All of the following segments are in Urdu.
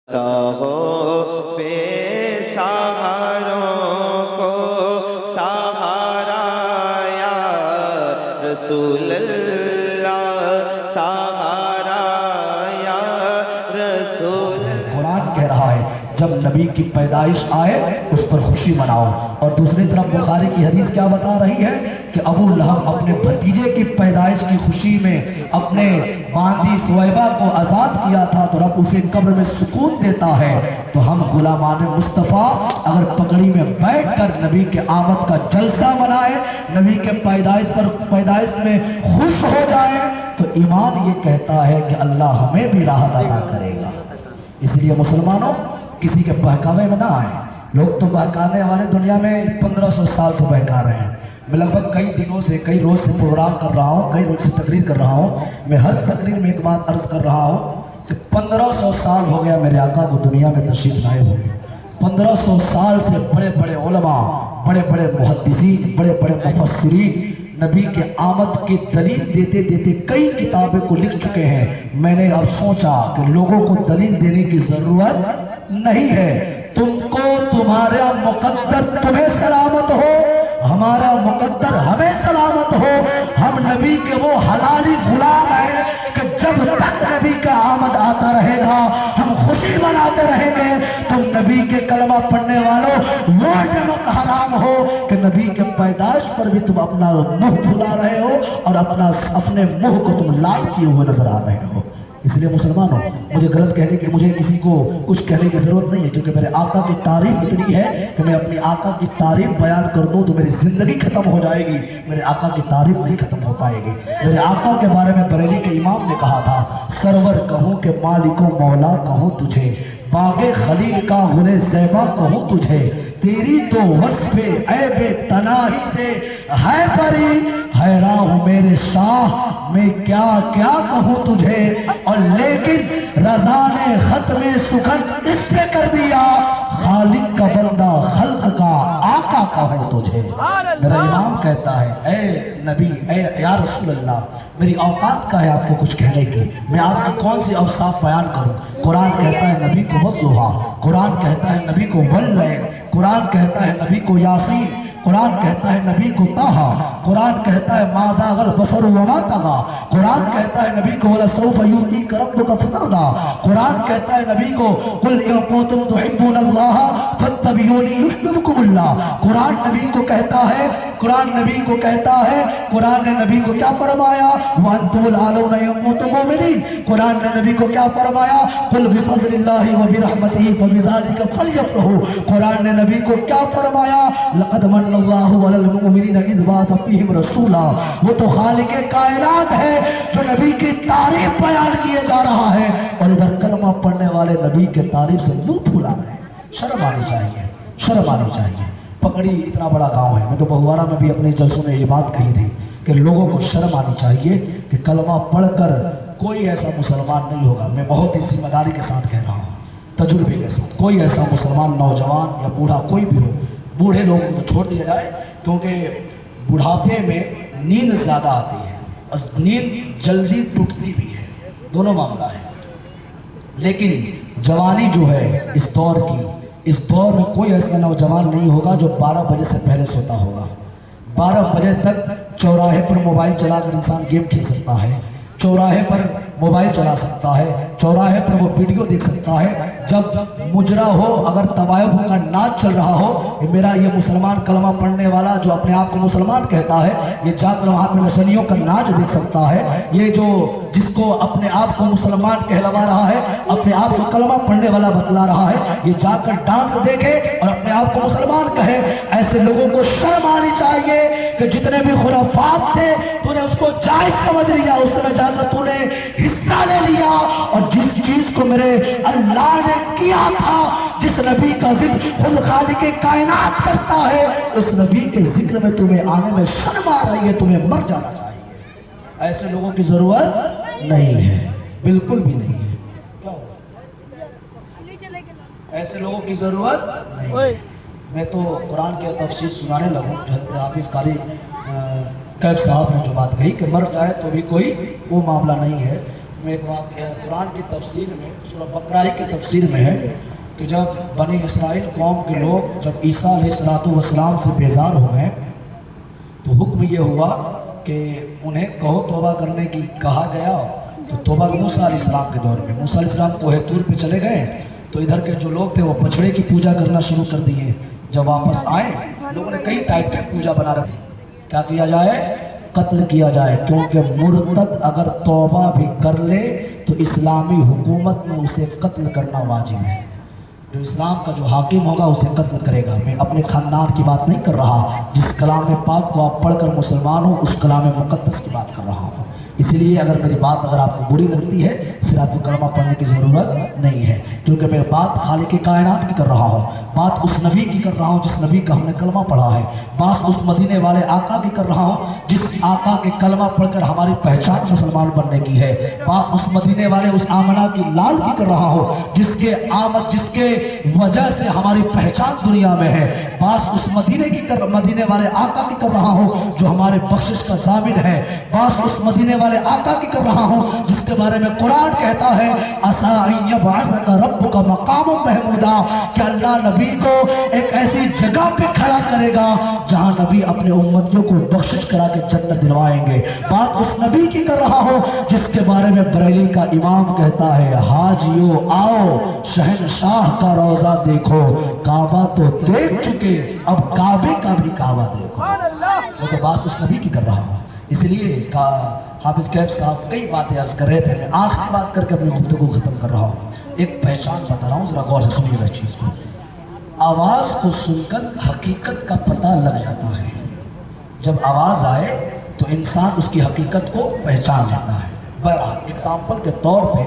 ہو بے سہاروں کو سہارا یا رسول اللہ، سہارا یا رسول اللہ۔ قرآن کہہ رہا ہے جب نبی کی پیدائش آئے اس پر خوشی مناؤ، اور دوسری طرف بخاری کی حدیث کیا بتا رہی ہے کہ ابو لہب اپنے بھتیجے کی پیدائش کی خوشی میں اپنے باندی سویبہ کو آزاد کیا تھا تو رب اسے قبر میں سکون دیتا ہے۔ تو ہم غلامان مصطفیٰ اگر پگڑی میں بیٹھ کر نبی کے آمد کا جلسہ منائیں، نبی کے پیدائش میں خوش ہو جائیں، تو ایمان یہ کہتا ہے کہ اللہ ہمیں بھی راحت عطا کرے گا۔ اس لیے مسلمانوں کسی کے بہکاوے میں نہ آئیں۔ لوگ تو بہکانے والے دنیا میں 1500 سال سے بہکا رہے ہیں۔ میں لگ بھگ کئی دنوں سے کئی روز سے پروگرام کر رہا ہوں، کئی روز سے تقریر کر رہا ہوں۔ میں ہر تقریر میں ایک بات عرض کر رہا ہوں کہ 1500 سال ہو گیا میرے آقا کو دنیا میں تشریف لائے ہوئے۔ 1500 سال سے بڑے بڑے علماء، بڑے بڑے محدثین، بڑے بڑے مفسرین نبی کے آمد کی دلیل دیتے دیتے کئی کتابیں کو لکھ چکے ہیں۔ میں نے اب سوچا کہ لوگوں کو دلیل دینے کی ضرورت نہیں ہے۔ تم کو تمہارا مقدر تمہیں سلامت ہو، ہمارا مقدر ہمیں سلامت ہو۔ ہم نبی کے وہ حلالی غلام ہیں کہ جب تک نبی کا آمد آتا رہے گا ہم خوشی مناتے رہیں گے۔ تم نبی کے کلمہ پڑھنے والوں وہ جب حرام ہو کہ نبی کے پیدائش پر بھی تم اپنا منہ پھلا رہے ہو اور اپنے منہ کو تم لال کیے ہوئے نظر آ رہے ہو۔ اس لیے مسلمانوں مجھے غلط کہنے کی، مجھے کسی کو کچھ کہنے کی ضرورت نہیں ہے، کیونکہ میرے آقا کی تعریف اتنی ہے کہ میں اپنی آقا کی تعریف بیان کر دوں تو میری زندگی ختم ہو جائے گی، میرے آقا کی تعریف نہیں ختم ہو پائے گی۔ میرے آقا کے بارے میں بریلی کے امام نے کہا تھا، سرور کہوں کہ مالک و مولا کہوں تجھے، باغ خلیل کا گل زیبا کہوں تجھے، تیری تو وصف عیب تناہی سے ہے بری، حیران ہوں میرے شاہ میں کیا کیا کہوں تجھے، اور لیکن رضا نے ختم سخن اس پہ کر دیا، خالق کا بندہ خلق کا آقا کہوں تجھے۔ میرا امام کہتا ہے اے نبی، اے یا رسول اللہ، میری اوقات کا ہے آپ کو کچھ کہنے کی، میں آپ کی کون سی اوصاف بیان کروں؟ قرآن کہتا ہے نبی کو والضحیٰ، قرآن کہتا ہے نبی کو واللیل، قرآن کہتا ہے نبی کو یاسین، قرآن کہتا ہے نبی کو طٰہٰ، قرآن کہتا ہے ما زاغ البصر وما طغیٰ، قرآن کہتا ہے نبی کو وَلَسَوْفَ يُعْطِيكَ رَبُّكَ فَتَرْضَىٰ، قرآن کہتا ہے نبی کو قُلْ إِن كُنتُمْ تُحِبُّونَ اللَّهَ فَاتَّبِعُونِي يُحْبِبْكُمُ اللَّهُ، قرآن نبی کو کہتا ہے، قرآن نبی کو کہتا ہے، قرآن نے نبی کو کیا فرمایا؟ وَأَنْتُمُ الْأَعْلَوْنَ إِن كُنتُم مُؤْمِنِينَ، قرآن نے نبی کو کیا فرمایا؟ قُلْ بِفَضْلِ اللَّهِ وَبِرَحْمَتِهِ فَبِذَلِكَ فَلْيَفْرَحُوا، قرآن نے نبی کو کیا فرمایا؟ لَقَدْ مَنَّ اللَّهُ عَلَى الْمُؤْمِنِينَ إِذْ بَعَثَ فِيهِمْ رَسُولًا، وہ تو خالق کائنات ہے جو نبی کی تعریف بیان کیے جا رہا ہے اور ادھر کلمہ پڑھنے والے نبی کے تعریف سے منہ پھلا رہے ہیں۔ شرم آنی چاہیے، شرم آنی چاہیے۔ پگڑی اتنا بڑا گاؤں ہے، میں تو بہوارہ میں بھی اپنے جلسوں میں یہ بات کہی تھی کہ لوگوں کو شرم آنی چاہیے کہ کلمہ پڑھ کر کوئی ایسا مسلمان نہیں ہوگا، میں بہت ہی ذمہ داری کے ساتھ کہہ رہا ہوں، تجربے کے ساتھ، کوئی ایسا مسلمان نوجوان یا بوڑھا کوئی بھی ہو، بوڑھے لوگوں کو تو چھوڑ دیا جائے کیونکہ بڑھاپے میں نیند زیادہ آتی ہے اور نیند جلدی ٹوٹتی بھی ہے، دونوں معاملہ ہے۔ لیکن جوانی جو ہے اس دور کی، اس دور میں کوئی ایسا نوجوان نہیں ہوگا جو 12 بجے سے پہلے سوتا ہوگا۔ 12 بجے تک چوراہے پر موبائل چلا کر انسان گیم کھیل سکتا ہے، چوراہے پر موبائل چلا سکتا ہے، چوراہے پر وہ ویڈیو دیکھ سکتا ہے۔ جب مجرا ہو، اگر طوائف کا ناچ چل رہا ہو، میرا یہ مسلمان کلمہ پڑھنے والا جو اپنے آپ کو مسلمان کہتا ہے، یہ جا کر وہاں پہ نشنیوں کا ناچ دیکھ سکتا ہے۔ یہ جو جس کو اپنے آپ کو مسلمان کہلوا رہا ہے، اپنے آپ کو کلمہ پڑھنے والا بتلا رہا ہے، یہ جا کر ڈانس دیکھے اور اپنے آپ کو مسلمان کہے۔ ایسے لوگوں کو شرم آنی چاہیے کہ جتنے بھی خرافات تھے تو نے اس کو جائز سمجھ لیا، اس میں جا کر تو نے حصہ لے لیا، اور جس چیز کو میرے اللہ نے کیا تھا، جس نبی کا ذکر خود خالق کائنات کرتا ہے، اس نبی کے ذکر میں تمہیں آنے میں شرم آ رہی ہے، تمہیں مر جانا چاہیے۔ ایسے لوگوں کی ضرورت نہیں ہے، بالکل بھی نہیں ہے، ایسے لوگوں کی ضرورت نہیں ہے۔ میں تو قرآن کے تفسیر سنانے لگوں، حضرت حافظ قاری کیف صاحب نے جو بات کہی کہ مر جائے تو بھی کوئی وہ معاملہ نہیں ہے، میں ایک واقعہ قرآن کی تفسیر میں سورہ بقرہ کی تفسیر میں ہے کہ جب بنی اسرائیل قوم کے لوگ جب عیسیٰ علیہ السلام سے بیزار ہو گئے تو حکم یہ ہوا کہ انہیں کہو توبہ کرنے کی کہا گیا. تو توبہ موسیٰ علیہ السلام کے دور میں موسیٰ علیہ السلام کوہ طور پہ چلے گئے تو ادھر کے جو لوگ تھے وہ بچڑے کی پوجا کرنا شروع کر دیے. جب واپس آئے لوگوں نے کئی ٹائپ کی پوجا بنا رکھی. کیا کیا جائے؟ قتل کیا جائے، کیونکہ مرتد اگر توبہ بھی کر لے تو اسلامی حکومت میں اسے قتل کرنا واجب ہے. جو اسلام کا جو حاکم ہوگا اسے قتل کرے گا. میں اپنے خاندان کی بات نہیں کر رہا، جس کلام پاک کو آپ پڑھ کر مسلمان ہو اس کلام مقدس کی بات کر رہا ہوں. اسی لیے اگر میری بات اگر آپ کو بری لگتی ہے پھر آپ کو کلمہ پڑھنے کی ضرورت نہیں ہے، کیونکہ میں بات خالق کائنات کی کر رہا ہوں، بات اس نبی کی کر رہا ہوں جس نبی کا ہم نے کلمہ پڑھا ہے، بات اس مدینے والے آقا کی کر رہا ہوں جس آقا کے کلمہ پڑھ کر ہماری پہچان مسلمان بننے کی ہے، بات اس مدینے والے اس آمنہ کی لال کی کر رہا ہوں جس کے آمد جس کے وجہ سے ہماری پہچان دنیا میں ہے، بات اس مدینے والے آقا کی کر رہا ہوں جو ہمارے بخشش کا ضامن ہے، بات اس مدینے والے آقا کی کر رہا ہوں جس کے بارے میں قرآن کہتا ہے عسیٰ ان یبعثک ربک مقام محمودا، کہ اللہ نبی کو ایک ایسی جگہ پہ کھڑا کرے گا جہاں نبی اپنے امتیوں کو بخشش کرا کے جنت دلوائیں گے. بات اس نبی کی کر رہا ہوں جس کے بارے میں بریلی کا امام کہتا ہے حاجیو آؤ شہنشاہ کا روضہ دیکھو، کعبہ تو دیکھ چکے اب کعبے کا بھی کعبہ دیکھو. وہ تو بات اس نبی کی کر رہا ہوں. اس لیے حافظ کیف صاحب کئی باتیں عرض کر رہے تھے، میں آخری بات کر کے اپنی گفتگو ختم کر رہا ہوں. ایک پہچان بتا رہا ہوں، ذرا غور سے سنیے گا اس چیز کو. آواز کو سن کر حقیقت کا پتہ لگ جاتا ہے. جب آواز آئے تو انسان اس کی حقیقت کو پہچان لیتا ہے. بہرحال ایگزامپل کے طور پہ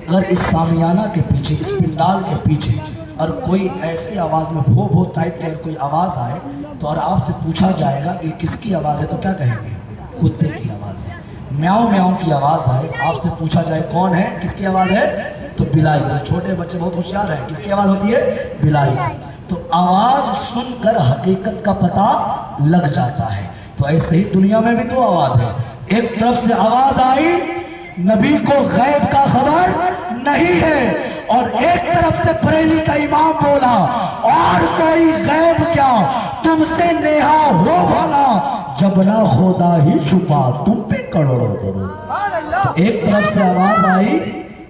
اگر اس سامیانہ کے پیچھے اس پنڈال کے پیچھے اور کوئی ایسی آواز میں بھو بھو ٹائپ کی کوئی آواز آئے تو اور آپ سے پوچھا جائے گا کہ کس کی آواز ہے تو کیا کہیں گے؟ کتے کی آواز ہے. میاؤں میاؤں کی آواز آئے آپ سے پوچھا جائے کون ہے کس کی آواز ہے تو بلائی کی. چھوٹے بچے بہت ہوشیار ہیں، کس کی آواز ہوتی ہے؟ بلائی کی. تو آواز سن کر حقیقت کا پتہ لگ جاتا ہے. تو ایسے ہی دنیا میں بھی تو آواز ہے. ایک طرف سے آواز آئی نبی کو غیب کا خبر نہیں ہے، اور ایک طرف سے بریلی کا امام بولا اور کوئی غیب کیا تم سے نیہا ہو بھلا، جب نہ خدا ہی چھپا تم پہ کروڑوں درود. تو ایک طرف سے آواز آئی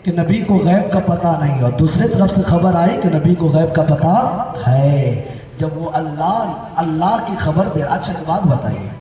کہ نبی کو غیب کا پتہ نہیں، اور دوسرے طرف سے خبر آئی کہ نبی کو غیب کا پتہ ہے. جب وہ اللہ کی خبر دے. اچھا ایک بات بتائیے،